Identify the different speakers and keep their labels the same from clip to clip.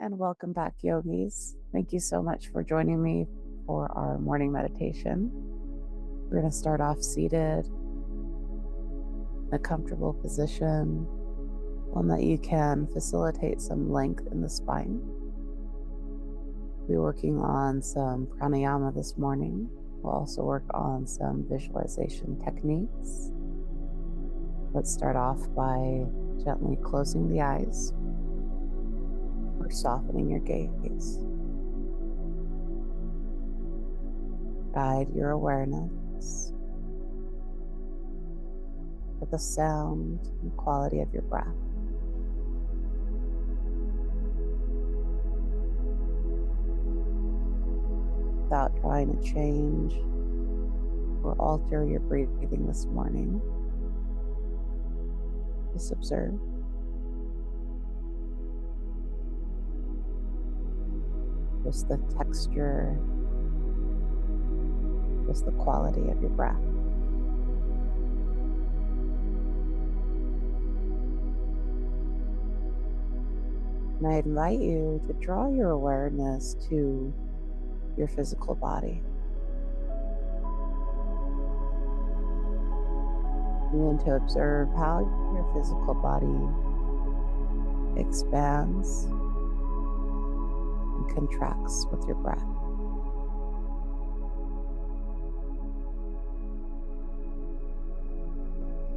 Speaker 1: and welcome back, yogis. Thank you so much for joining me for our morning meditation. We're going to start off seated in a comfortable position, one that you can facilitate some length in the spine. We'll be working on some pranayama this morning. We'll also work on some visualization techniques. Let's start off by gently closing the eyes or softening your gaze. Guide your awareness with the sound and quality of your breath. Without trying to change or alter your breathing this morning, just observe. Just the texture, just the quality of your breath. And I invite you to draw your awareness to your physical body. Begin to observe how your physical body expands and contracts with your breath.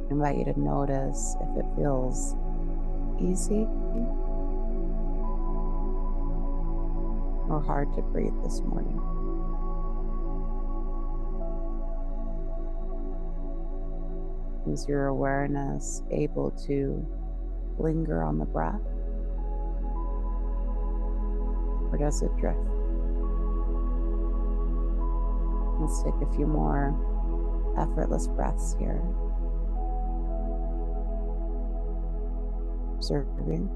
Speaker 1: I invite you to notice if it feels easy or hard to breathe this morning. Is your awareness able to linger on the breath, or does it drift? Let's take a few more effortless breaths here. Observing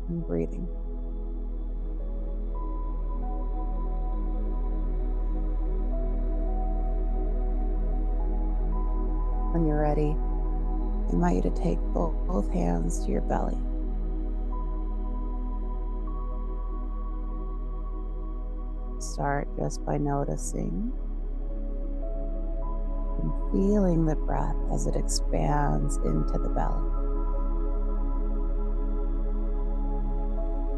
Speaker 1: and breathing. When you're ready, I invite you to take both hands to your belly. Start just by noticing and feeling the breath as it expands into the belly.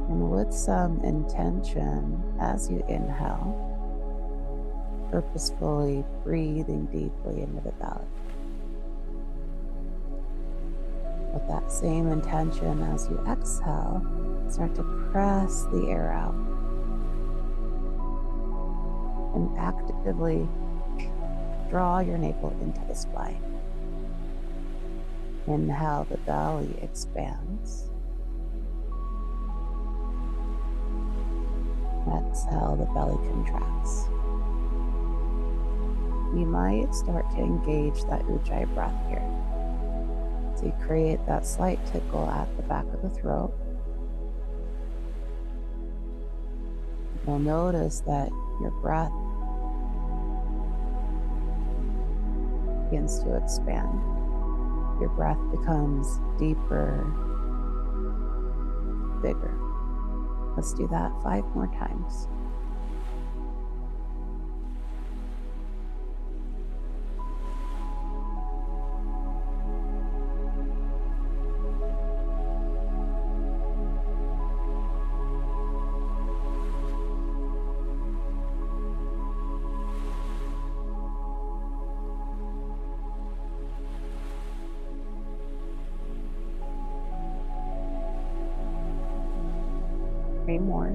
Speaker 1: And with some intention, as you inhale, purposefully breathing deeply into the belly. With that same intention, as you exhale, start to press the air out and actively draw your navel into the spine. Inhale, the belly expands. Exhale, the belly contracts. You might start to engage that Ujjayi breath here. So you create that slight tickle at the back of the throat. You'll notice that your breath begins to expand. Your breath becomes deeper, bigger. Let's do that 5 more times. More.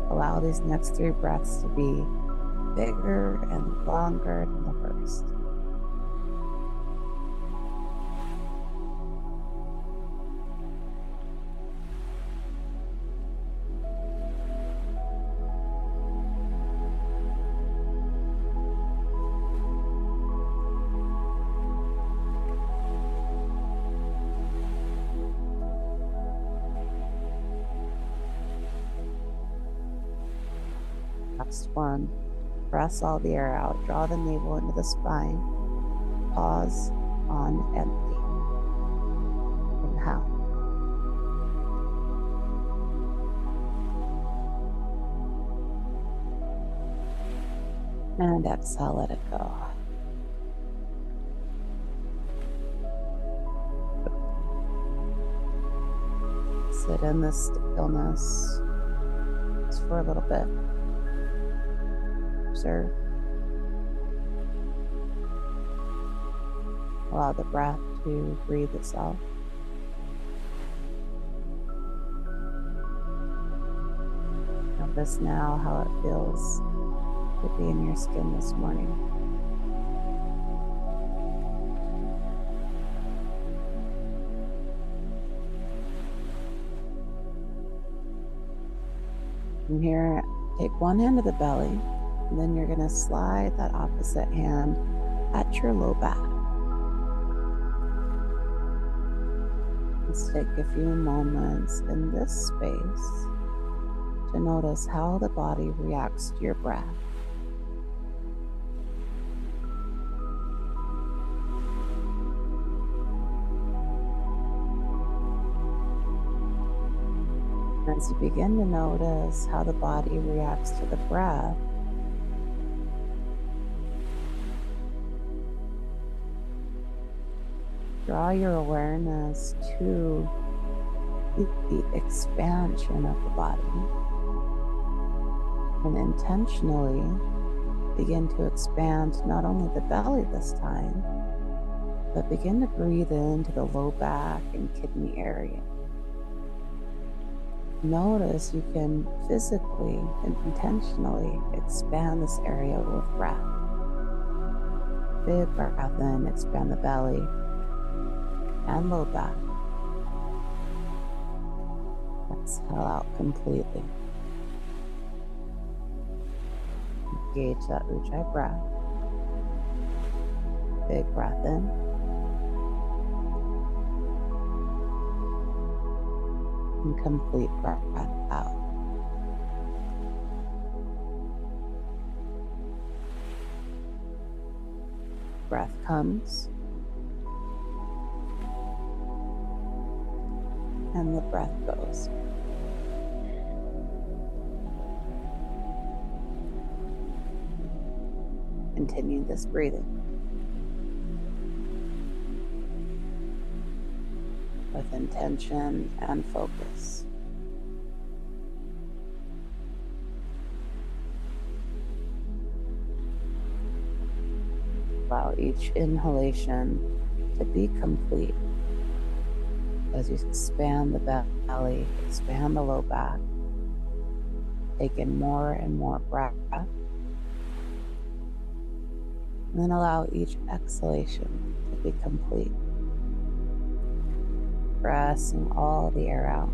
Speaker 1: Allow these next 3 breaths to be bigger and longer than the first. Last one. Press all the air out. Draw the navel into the spine. Pause on empty. Inhale. And exhale, let it go. Sit in this stillness just for a little bit. Observe. Allow the breath to breathe itself. Notice now how it feels to be in your skin this morning. From here, take one hand to the belly, and then you're going to slide that opposite hand at your low back. Let's take a few moments in this space to notice how the body reacts to your breath. As you begin to notice how the body reacts to the breath, draw your awareness to the expansion of the body and intentionally begin to expand not only the belly this time, but begin to breathe into the low back and kidney area. Notice you can physically and intentionally expand this area with breath. Big breath in, expand the belly and low back. Exhale out completely. Engage that Ujjayi breath. Big breath in. And complete breath out. Breath comes, and the breath goes. Continue this breathing with intention and focus. Allow each inhalation to be complete as you expand the belly, expand the low back, take in more and more breath, and then allow each exhalation to be complete. Pressing all the air out,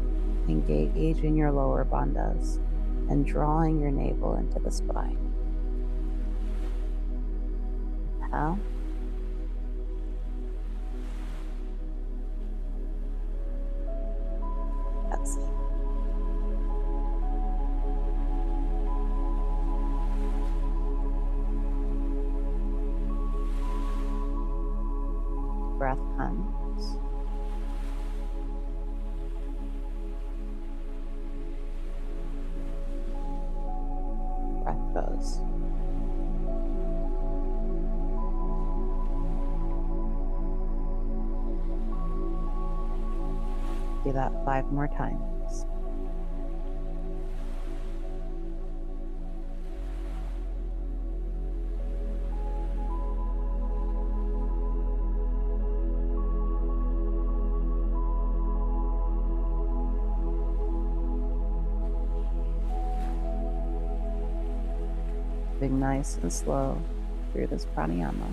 Speaker 1: engaging your lower bandhas and drawing your navel into the spine. Inhale. Exhale. Breath comes. Breath goes. Do that 5 more times. Moving nice and slow through this pranayama.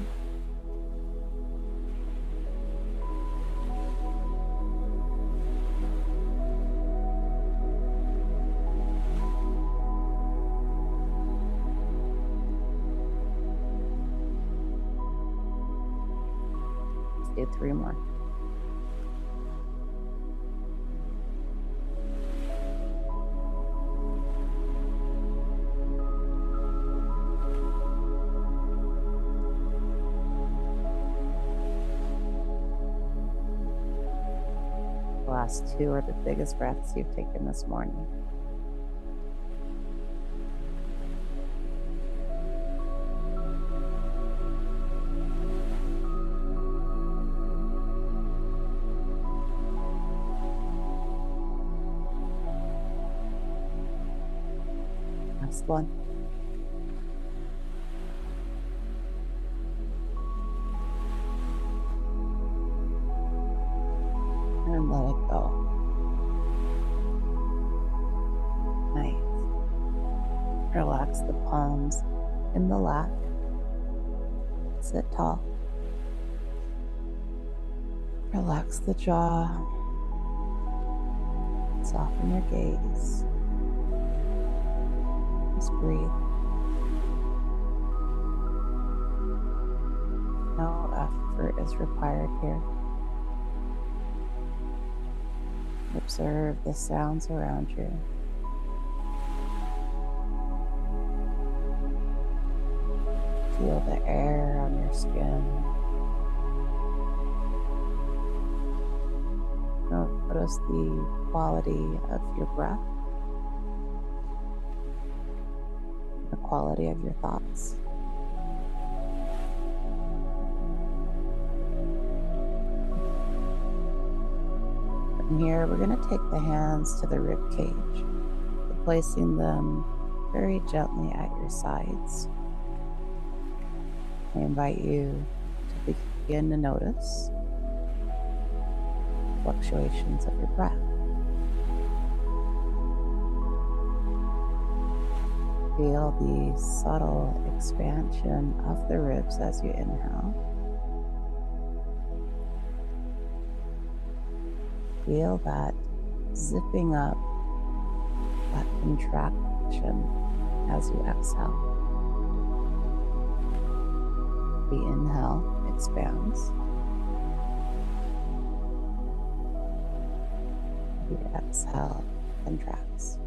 Speaker 1: Let's do 3 more. The last 2 are the biggest breaths you've taken this morning. Last one. And let it go. Nice. Relax the palms in the lap. Sit tall. Relax the jaw. Soften your gaze. Just breathe. No effort is required here. Observe the sounds around you. Feel the air on your skin. Notice the quality of your breath, the quality of your thoughts. From here, we're going to take the hands to the rib cage, placing them very gently at your sides. I invite you to begin to notice fluctuations of your breath. Feel the subtle expansion of the ribs as you inhale. Feel that zipping up, that contraction as you exhale. The inhale expands. The exhale contracts.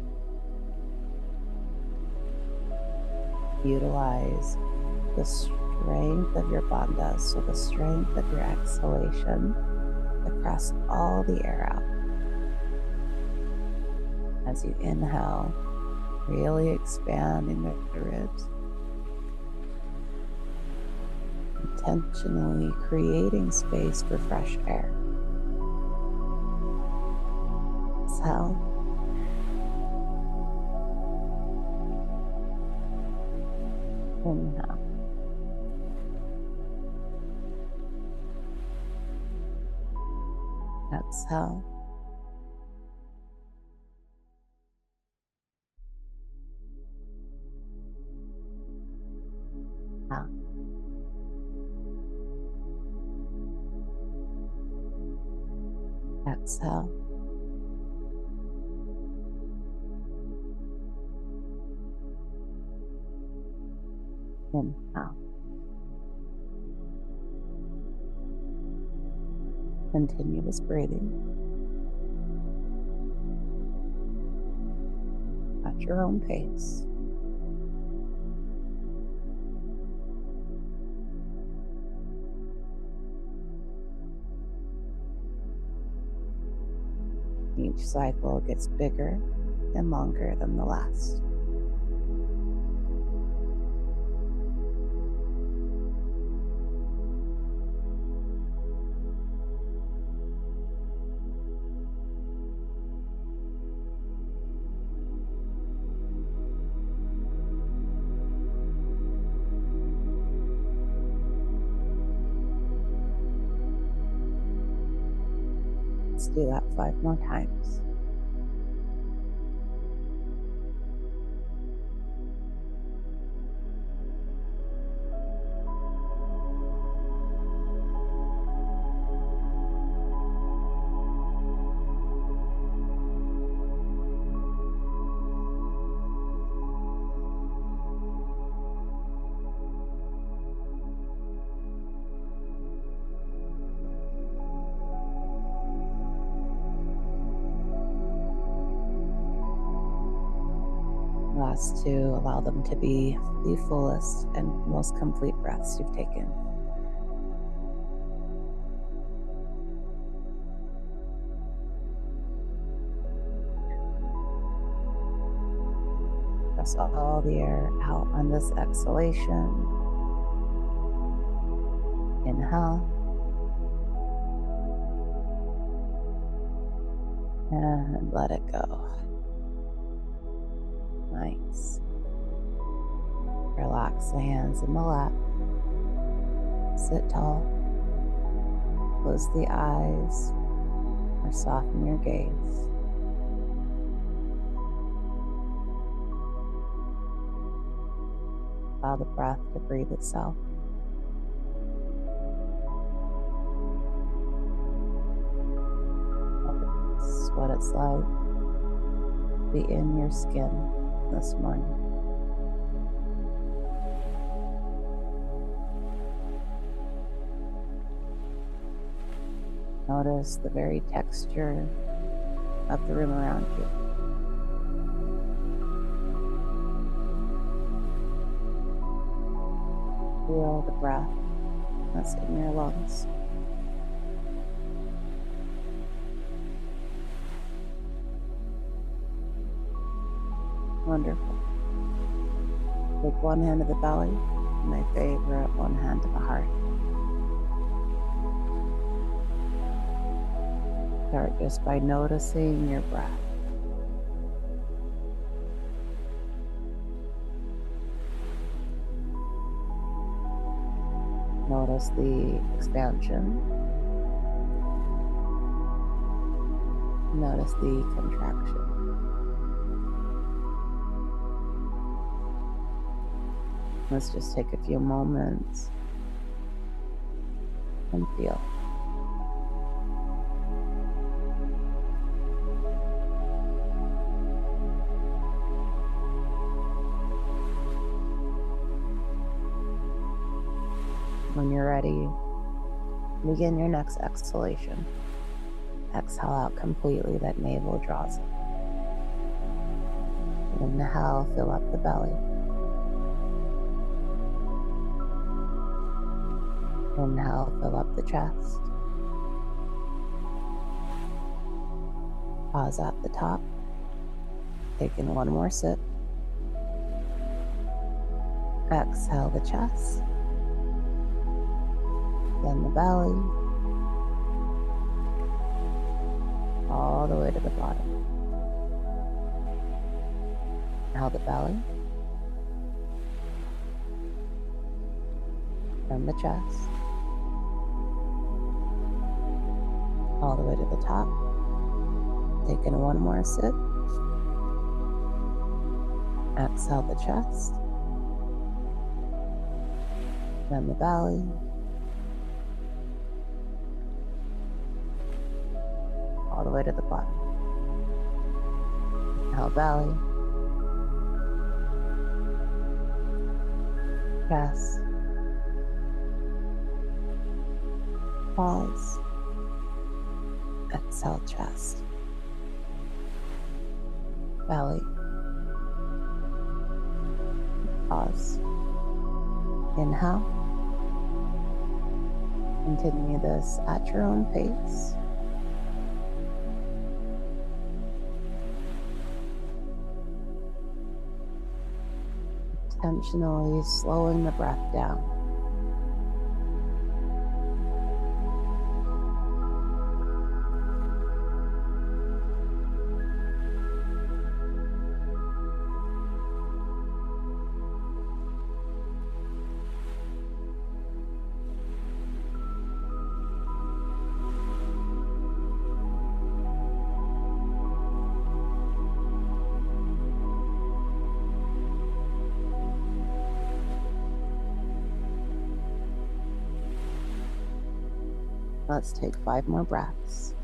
Speaker 1: Utilize the strength of your bandhas, so the strength of your exhalation, to press all the air out. As you inhale, really expanding the ribs, intentionally creating space for fresh air. Exhale. Inhale. Exhale. Out. Exhale. Inhale. Continuous breathing at your own pace. Each cycle gets bigger and longer than the last. Let's do that 5 more times. Last 2, allow them to be the fullest and most complete breaths you've taken. Press all the air out on this exhalation. Inhale. And let it go. Nice. Relax the hands in the lap. Sit tall. Close the eyes or soften your gaze. Allow the breath to breathe itself. Notice what it's like to be in your skin this morning. Notice the very texture of the room around you. Feel the breath that's in your lungs. Wonderful. Take one hand to the belly, my favorite, one hand to the heart. Start just by noticing your breath. Notice the expansion. Notice the contraction. Let's just take a few moments and feel. When you're ready, begin your next exhalation. Exhale out completely, that navel draws in. Inhale, fill up the belly. Inhale, fill up the chest. Pause at the top. Take in one more sip. Exhale the chest. Then the belly, all the way to the bottom. Inhale the belly, then the chest, all the way to the top. Take in one more sip. Exhale the chest, then the belly, all the way to the bottom. Inhale belly, chest, pause, exhale chest, belly, pause, inhale. Continue this at your own pace. Intentionally slowing the breath down. Let's take 5 more breaths.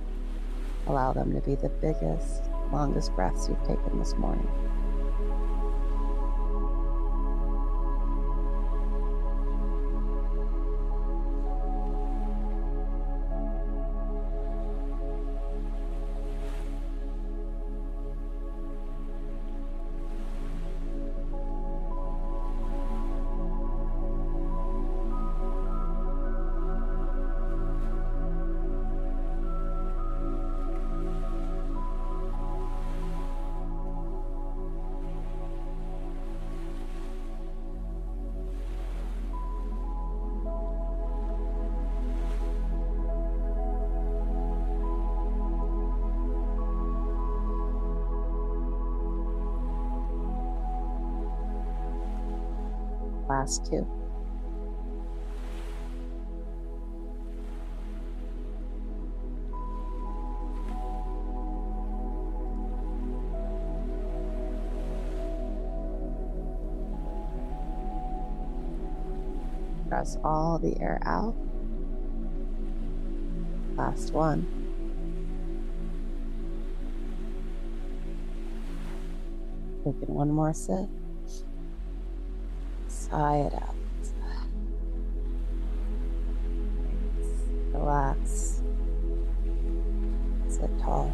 Speaker 1: Allow them to be the biggest, longest breaths you've taken this morning. Last two. Press all the air out. Last one. Taking one more sip. Sigh it out. Relax. Sit tall.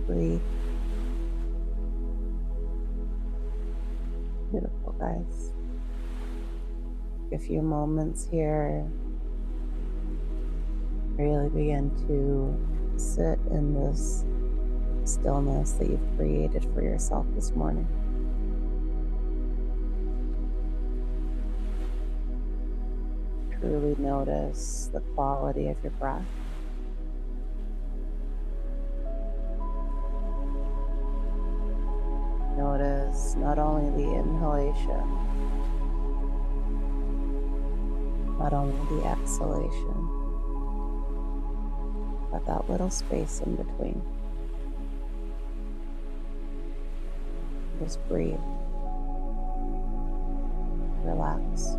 Speaker 1: Breathe. Beautiful, guys. A few moments here. Really begin to sit in this stillness that you've created for yourself this morning. Truly notice the quality of your breath. Notice not only the inhalation, not only the exhalation, but that little space in between. Just breathe. Relax.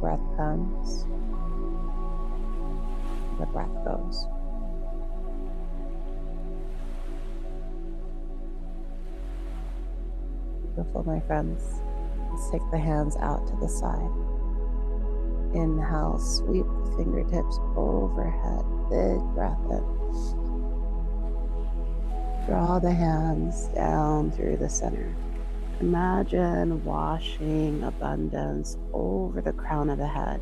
Speaker 1: Breath comes, the breath goes. Beautiful, my friends. Let's take the hands out to the side. Inhale, sweep the fingertips overhead. Big breath in. Draw the hands down through the center. Imagine washing abundance over the crown of the head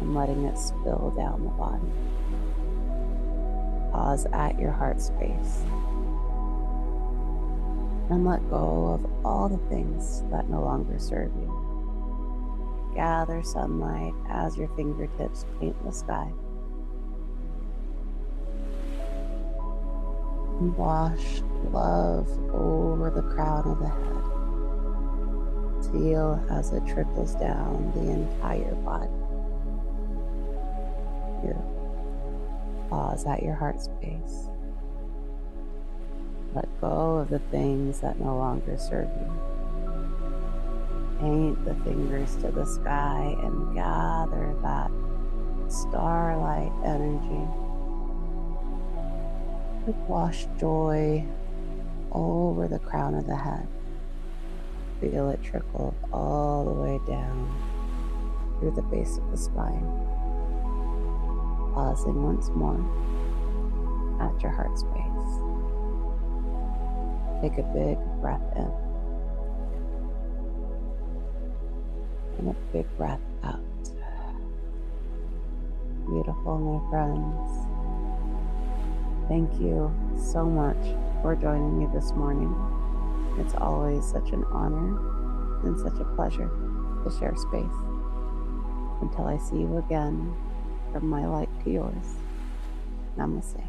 Speaker 1: and letting it spill down the body. Pause at your heart space and let go of all the things that no longer serve you. Gather sunlight as your fingertips paint the sky. And wash love over the crown of the head. Feel as it trickles down the entire body. Beautiful. Pause at your heart space. Let go of the things that no longer serve you. Paint the fingers to the sky and gather that starlight energy. Wash joy over the crown of the head. Feel it trickle all the way down through the base of the spine. Pausing once more at your heart space. Take a big breath in and a big breath out. Beautiful, my friends. Thank you so much for joining me this morning. It's always such an honor and such a pleasure to share space. Until I see you again, from my light to yours, namaste.